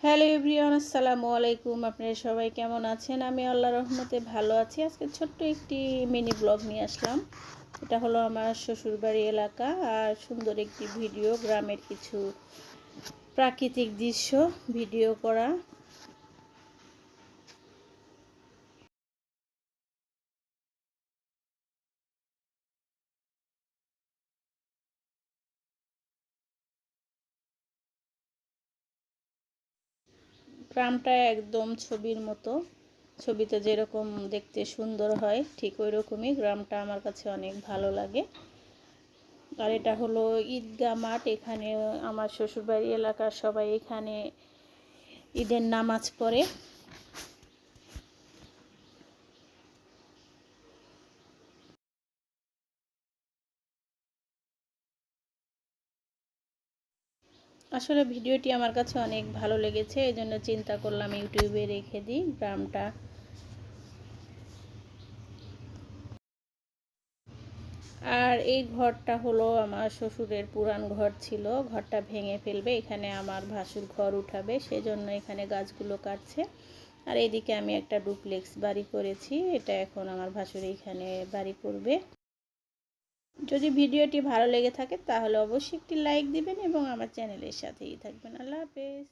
Hello everyone, আসসালামু আলাইকুম। আপনারা সবাই কেমন আছেন? আমি আল্লাহর রহমতে ভালো আছি। আজকে ছোট্ট একটি মিনি ব্লগ নিয়ে আসলাম। এটা হলো আমার শ্বশুরবাড়ি এলাকা আর সুন্দর একটি ভিডিও, গ্রামের কিছু প্রাকৃতিক দৃশ্য ভিডিও করা। গ্রামটা একদম ছবির মতো, ছবিতে যেরকম দেখতে সুন্দর হয় ঠিক ওই রকমই গ্রামটা আমার কাছে অনেক ভালো লাগে। আর এটা হলো ঈদগাহ মাঠ। এখানে আমার শ্বশুরবাড়ি এলাকার সবাই এখানে ঈদের নামাজ পড়ে। আসলে ভিডিওটি আমার কাছে অনেক ভালো লেগেছে, এই জন্য চিন্তা করলাম ইউটিউবে রেখে দিই গ্রামটা। আর এই ঘরটা হলো আমার শ্বশুরের পুরান ঘর ছিল, ঘরটা ভেঙে ফেলবে, এখানে আমার ভাসুর ঘর উঠাবে, সেজন্য এখানে গাছগুলো কাটছে। আর এইদিকে আমি একটা ডুপ্লেক্স বাড়ি করেছি, এটা এখন আমার ভাসুর এইখানে বাড়ি করবে। যদি ভিডিওটি ভালো লেগে থাকে তাহলে অবশ্যই একটি লাইক দিবেন এবং আমার চ্যানেলের সাথেই থাকবেন। আল্লাহ হাফেজ।